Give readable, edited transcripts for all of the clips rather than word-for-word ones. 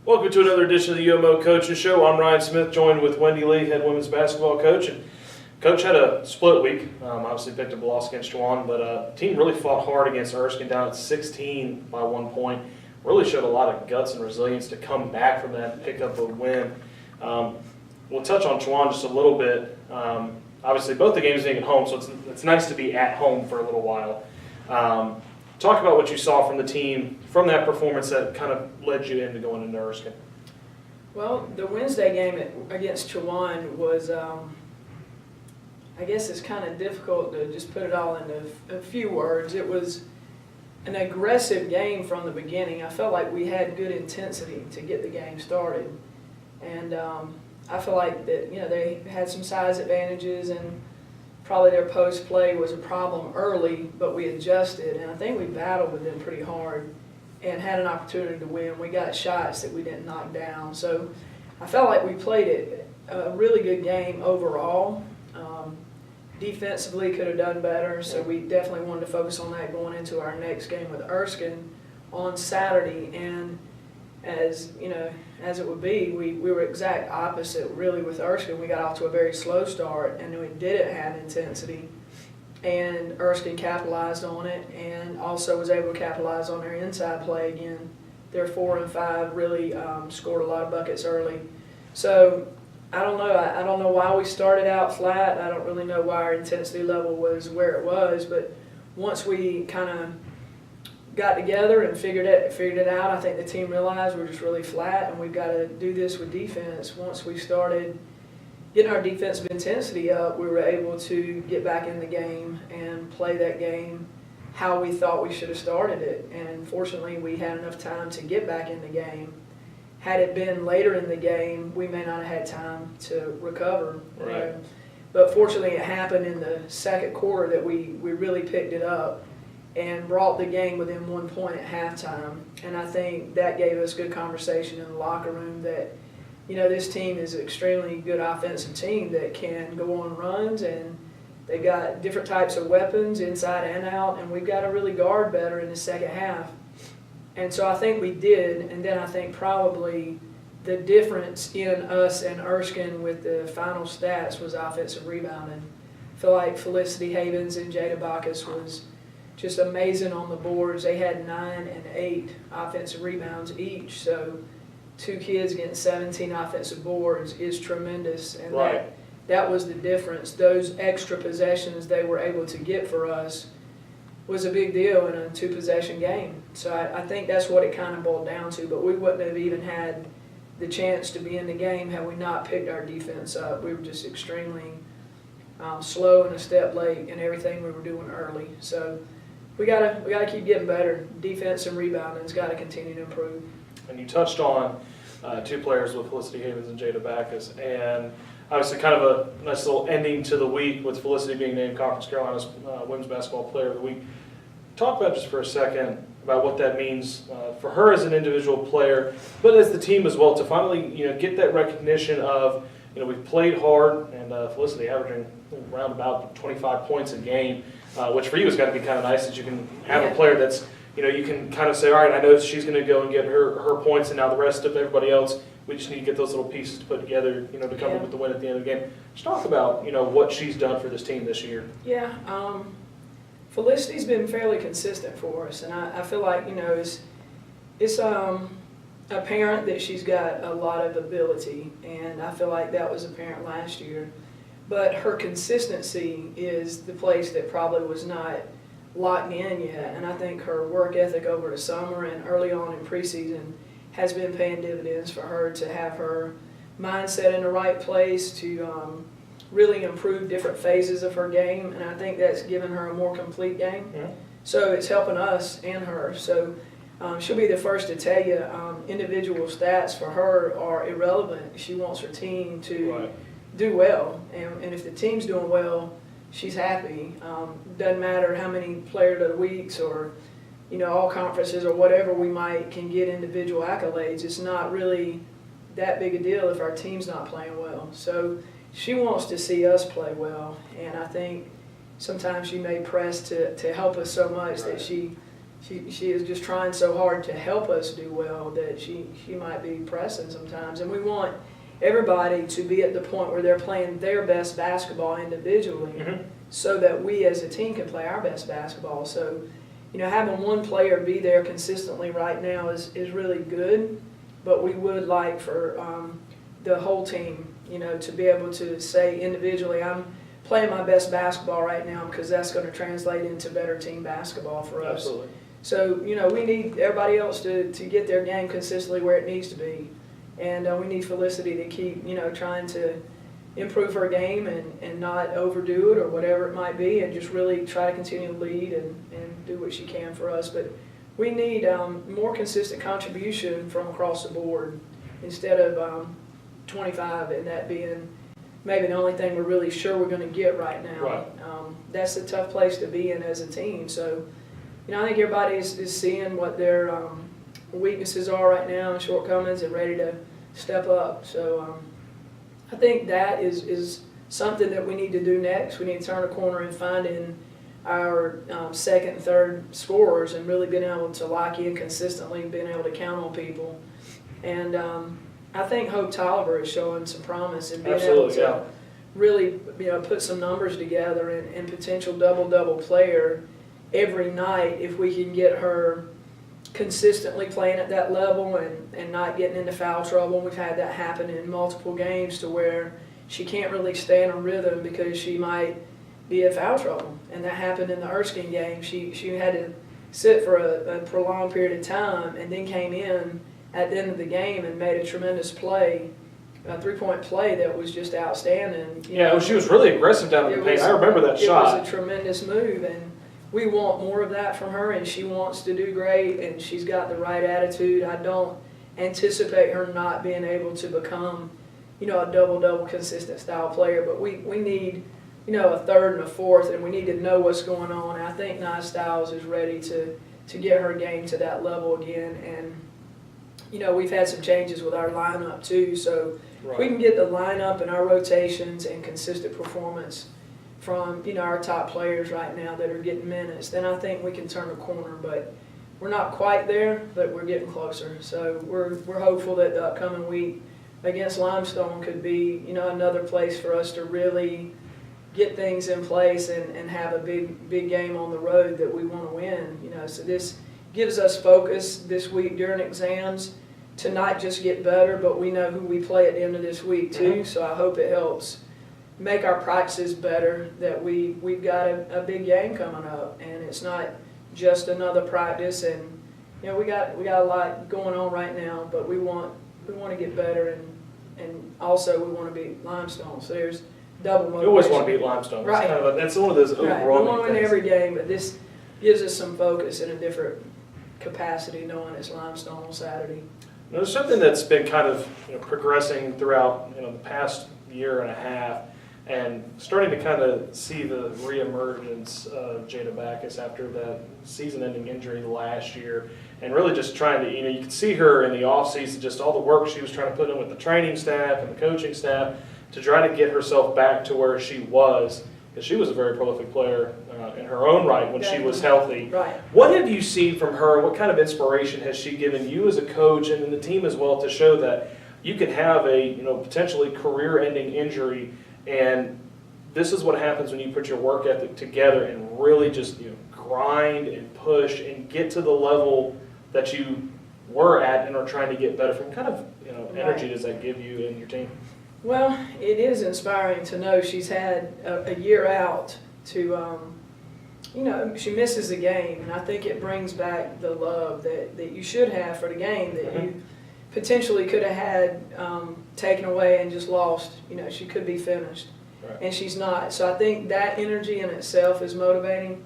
Welcome to another edition of the UMO Coaching Show. I'm Ryan Smith, joined with Wendy Lee, head women's basketball coach. And Coach had a split week. Obviously picked up a loss against Juwan, but the team really fought hard against Erskine, down at 16 by 1 point. Really showed a lot of guts and resilience to come back from that and pick up a win. We'll touch on Juwan just a little bit. Obviously, both the games being at home, so it's nice to be at home for a little while. Talk about what you saw from the team from that performance that kind of led you into going into Erskine. Well, the Wednesday game against Juwan was, I guess it's kind of difficult to just put it all into a few words. It was an aggressive game from the beginning. I felt like we had good intensity to get the game started. And I feel like that, they had some size advantages and probably their post play was a problem early, but we adjusted, and I think we battled with them pretty hard and had an opportunity to win. We got shots that we didn't knock down, so I felt like we played it a really good game overall. Defensively could have done better, so we definitely wanted to focus on that going into our next game with Erskine on Saturday. And as it would be, we were exact opposite really with Erskine. We got off to a very slow start, and we didn't have intensity. And Erskine capitalized on it, and also was able to capitalize on their inside play again. Their 4 and 5 really scored a lot of buckets early. So I don't know. I don't know why we started out flat. I don't really know why our intensity level was where it was. But once we kind of got together and figured it out, I think the team realized we're just really flat, and we've got to do this with defense. Once we started getting our defensive intensity up, we were able to get back in the game and play that game how we thought we should have started it. And fortunately, we had enough time to get back in the game. Had it been later in the game, we may not have had time to recover. Right. But fortunately, it happened in the second quarter that we really picked it up and brought the game within 1 point at halftime. And I think that gave us good conversation in the locker room that, this team is an extremely good offensive team that can go on runs, and they've got different types of weapons inside and out, and we've got to really guard better in the second half. And so I think we did, and then I think probably the difference in us and Erskine with the final stats was offensive rebounding. I feel like Felicity Havens and Jada Bacchus was just amazing on the boards. They had 9 and 8 offensive rebounds each, so 2 kids getting 17 offensive boards is tremendous, and right. that was the difference. Those extra possessions they were able to get for us was a big deal in a 2-possession game. So I think that's what it kind of boiled down to, but we wouldn't have even had the chance to be in the game had we not picked our defense up. We were just extremely slow and a step late in everything we were doing early. So we gotta keep getting better. Defense and rebounding's got to continue to improve. And you touched on 2 players with Felicity Havens and Jada Bacchus, and obviously kind of a nice little ending to the week with Felicity being named Conference Carolina's Women's Basketball Player of the Week. Talk about just for a second about what that means for her as an individual player, but as the team as well, to finally get that recognition of we've played hard, and Felicity averaging around about 25 points a game, which for you has got to be kind of nice that you can have a player that's you can kind of say, all right, I know she's going to go and get her points, and now the rest of everybody else, we just need to get those little pieces to put together, to come up with the win at the end of the game. Just talk about, what she's done for this team this year. Yeah, Felicity's been fairly consistent for us, and I feel like, it's apparent that she's got a lot of ability, and I feel like that was apparent last year. But her consistency is the place that probably was not locked in yet, and I think her work ethic over the summer and early on in preseason has been paying dividends for her to have her mindset in the right place to really improve different phases of her game, and I think that's given her a more complete game. Yeah. So it's helping us and her. So she'll be the first to tell you individual stats for her are irrelevant. She wants her team to do well, and if the team's doing well, she's happy. Doesn't matter how many player of the weeks or all conferences or whatever we can get individual accolades. It's not really that big a deal if our team's not playing well. So she wants to see us play well, and I think sometimes she may press to help us so much that she she is just trying so hard to help us do well that she might be pressing sometimes. And we want everybody to be at the point where they're playing their best basketball individually, so that we as a team can play our best basketball. So, having one player be there consistently right now is really good, but we would like for the whole team, to be able to say individually, I'm playing my best basketball right now, because that's going to translate into better team basketball for us. Absolutely. So, we need everybody else to get their game consistently where it needs to be. And we need Felicity to keep, trying to improve her game and not overdo it or whatever it might be, and just really try to continue to lead and do what she can for us. But we need more consistent contribution from across the board instead of 25, and that being maybe the only thing we're really sure we're going to get right now. Right. That's a tough place to be in as a team. So, I think everybody is seeing what their weaknesses are right now and shortcomings, and ready to step up. So I think that is something that we need to do next. We need to turn a corner in finding our second and third scorers, and really being able to lock in consistently, being able to count on people. And I think Hope Tolliver is showing some promise in being able to really put some numbers together, and potential double-double player every night if we can get her consistently playing at that level and not getting into foul trouble. We've had that happen in multiple games to where she can't really stay in a rhythm because she might be in foul trouble. And that happened in the Erskine game. She had to sit for a prolonged period of time, and then came in at the end of the game and made a tremendous play, a three-point play that was just outstanding. She was really aggressive down in the paint. I remember that shot. It was a tremendous move, and we want more of that from her, and she wants to do great, and she's got the right attitude. I don't anticipate her not being able to become, a double-double consistent style player, but we need, a third and a fourth, and we need to know what's going on. And I think Nia Stiles is ready to get her game to that level again, and, we've had some changes with our lineup too, so if we can get the lineup and our rotations and consistent performance from our top players right now that are getting minutes, then I think we can turn the corner. But we're not quite there, but we're getting closer. So we're hopeful that the upcoming week against Limestone could be another place for us to really get things in place and have a big game on the road that we want to win. So this gives us focus this week during exams to not just get better, but we know who we play at the end of this week too. So I hope it helps make our practices better, that we've got a big game coming up, and it's not just another practice. And we got a lot going on right now, but we want to get better, and also we want to beat Limestone. So there's double motivation. You always want to beat Limestone. Right. That's one of those overwhelming We want to win things. every game, but this gives us some focus in a different capacity, knowing it's Limestone on Saturday. There's something that's been kind of progressing throughout the past year and a half, and starting to kind of see the reemergence of Jada Backus after that season-ending injury last year, and really just trying to, you could see her in the offseason, just all the work she was trying to put in with the training staff and the coaching staff to try to get herself back to where she was, because she was a very prolific player in her own right when she was healthy. Right. What have you seen from her? What kind of inspiration has she given you as a coach and the team as well, to show that you can have a potentially career-ending injury, and this is what happens when you put your work ethic together and really just grind and push and get to the level that you were at and are trying to get better from? What kind of energy does that give you and your team? Well, it is inspiring to know she's had a year out to, she misses the game, and I think it brings back the love that you should have for the game that you potentially could have had taken away and just lost. She could be finished, and she's not. So I think that energy in itself is motivating,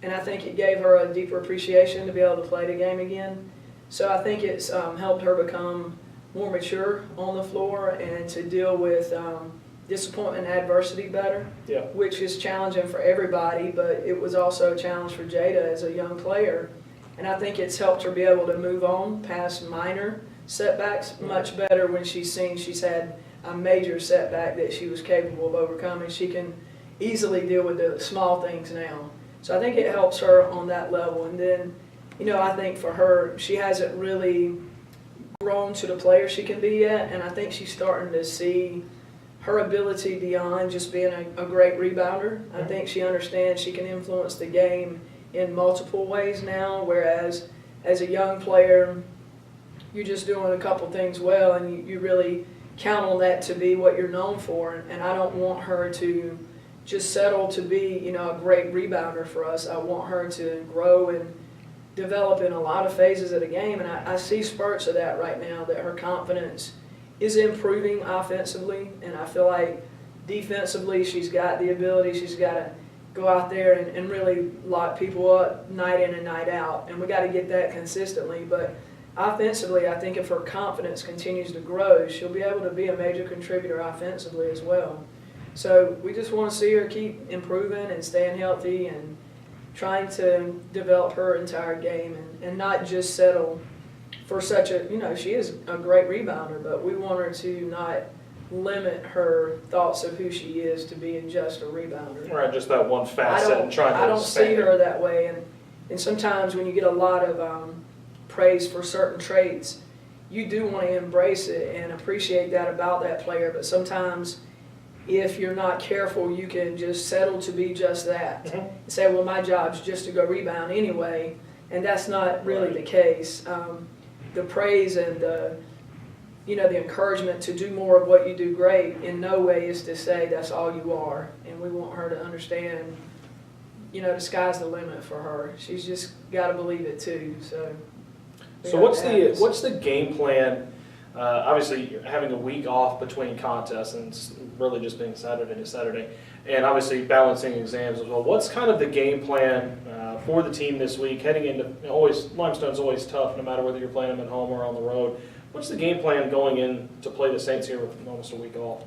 and I think it gave her a deeper appreciation to be able to play the game again. So I think it's helped her become more mature on the floor and to deal with disappointment and adversity better, which is challenging for everybody, but it was also a challenge for Jada as a young player. And I think it's helped her be able to move on past minor setbacks much better when she's seen she's had a major setback that she was capable of overcoming. She can easily deal with the small things now. So I think it helps her on that level. And then I think for her, she hasn't really grown to the player she can be yet, and I think she's starting to see her ability beyond just being a great rebounder. I think she understands she can influence the game in multiple ways now, whereas as a young player, you're just doing a couple things well, and you really count on that to be what you're known for. And I don't want her to just settle to be, a great rebounder for us. I want her to grow and develop in a lot of phases of the game, and I see spurts of that right now, that her confidence is improving offensively, and I feel like defensively she's got the ability, she's got to go out there and really lock people up night in and night out, and we got to get that consistently. But offensively, I think if her confidence continues to grow, she'll be able to be a major contributor offensively as well. So we just want to see her keep improving and staying healthy and trying to develop her entire game and not just settle for such a, she is a great rebounder, but we want her to not limit her thoughts of who she is to being just a rebounder. Right, just that one facet and trying to I don't expand see it. her that way, and sometimes when you get a lot of praise for certain traits, you do want to embrace it and appreciate that about that player, but sometimes if you're not careful, you can just settle to be just that. And say, well, my job's just to go rebound anyway, and that's not really the case. The praise and the encouragement to do more of what you do great in no way is to say that's all you are. And we want her to understand, the sky's the limit for her. She's just got to believe it too. So what's the game plan? Obviously, you're having a week off between contests, and it's really just being Saturday to Saturday, and obviously balancing exams as well. What's kind of the game plan for the team this week, heading into Limestone's always tough, no matter whether you're playing them at home or on the road. What's the game plan going in to play the Saints here with almost a week off?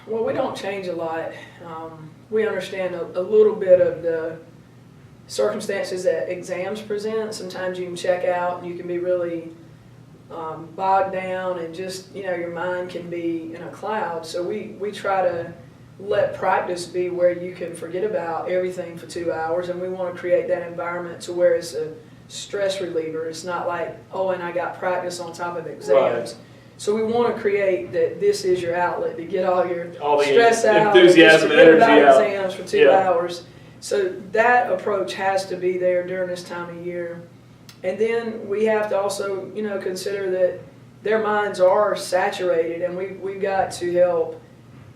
Well, we don't change a lot. We understand a little bit of the circumstances that exams present. Sometimes you can check out and you can be really bogged down, and just your mind can be in a cloud. So we try to let practice be where you can forget about everything for 2 hours, and we want to create that environment to where it's a stress reliever. It's not like, and I got practice on top of exams. Right. So we want to create that this is your outlet to get all the stress out, enthusiasm and energy about out. Exams for 2 hours. So that approach has to be there during this time of year. And then we have to also, consider that their minds are saturated, and we've got to help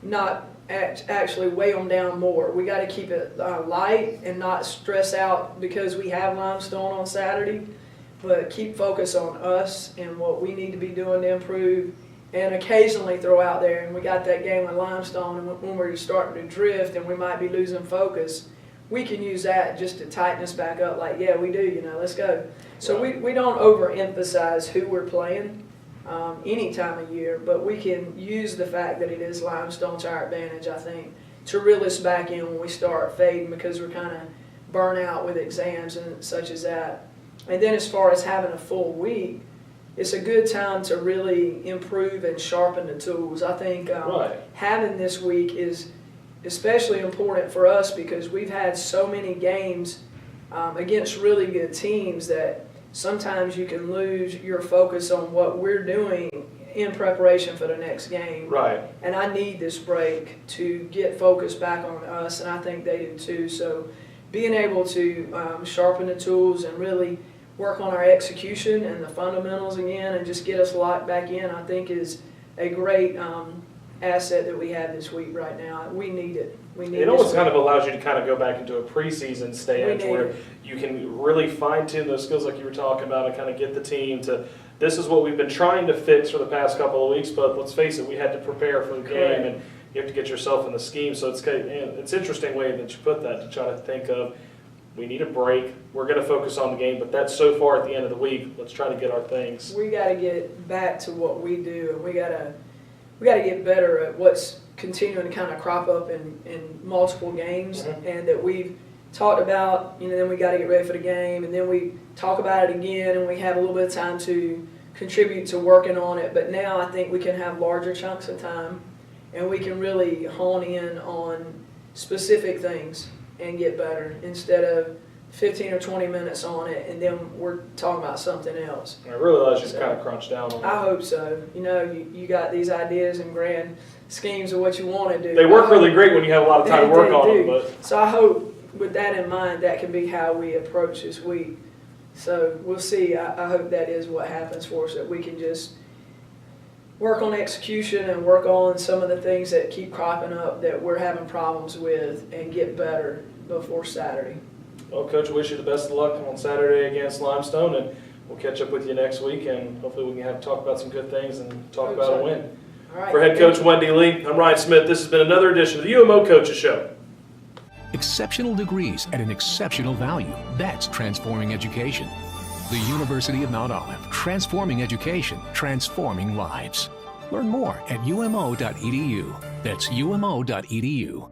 not actually weigh them down more. We got to keep it light and not stress out because we have Limestone on Saturday, but keep focus on us and what we need to be doing to improve, and occasionally throw out there, and we got that game with Limestone, and when we're starting to drift and we might be losing focus, we can use that just to tighten us back up, like, yeah, we do, let's go. So we don't overemphasize who we're playing any time of year, but we can use the fact that it is Limestone to our advantage, I think, to reel us back in when we start fading because we're kind of burnt out with exams and such as that. And then as far as having a full week, it's a good time to really improve and sharpen the tools. I think having this week is especially important for us because we've had so many games against really good teams that sometimes you can lose your focus on what we're doing in preparation for the next game. Right. And I need this break to get focused back on us, and I think they do too. So being able to sharpen the tools and really work on our execution and the fundamentals again and just get us locked back in, I think is a great asset that we have this week right now. We need it. It almost kind of allows you to kind of go back into a preseason stage where you can really fine-tune those skills like you were talking about and kind of get the team to, this is what we've been trying to fix for the past couple of weeks, but let's face it, we had to prepare for the game, and you have to get yourself in the scheme. So it's an interesting way that you put that, to try to think of, we need a break, we're going to focus on the game, but that's so far at the end of the week, let's try to get our things. We got to get back to what we do, and we got to get better at what's continuing to kind of crop up in multiple games, and that we've talked about, then we got to get ready for the game, and then we talk about it again, and we have a little bit of time to contribute to working on it. But now I think we can have larger chunks of time, and we can really hone in on specific things and get better instead of 15 or 20 minutes on it, and then we're talking about something else. I realize you've kind of crunched down on I it. hope so. You know, you got these ideas and grand schemes of what you want to do. They work really great when you have a lot of time to work on them, but So I hope with that in mind, that can be how we approach this week. So we'll see. I hope that is what happens for us, that we can just work on execution and work on some of the things that keep cropping up that we're having problems with and get better before Saturday. well, Coach, wish you the best of luck on Saturday against Limestone, and we'll catch up with you next week, and hopefully we can talk about some good things and talk Hope about so. a win. All right. For head coach Wendy Lee, I'm Ryan Smith. This has been another edition of the UMO Coaches Show. Exceptional degrees at an exceptional value. That's transforming education. The University of Mount Olive. Transforming education, transforming lives. Learn more at umo.edu. That's umo.edu.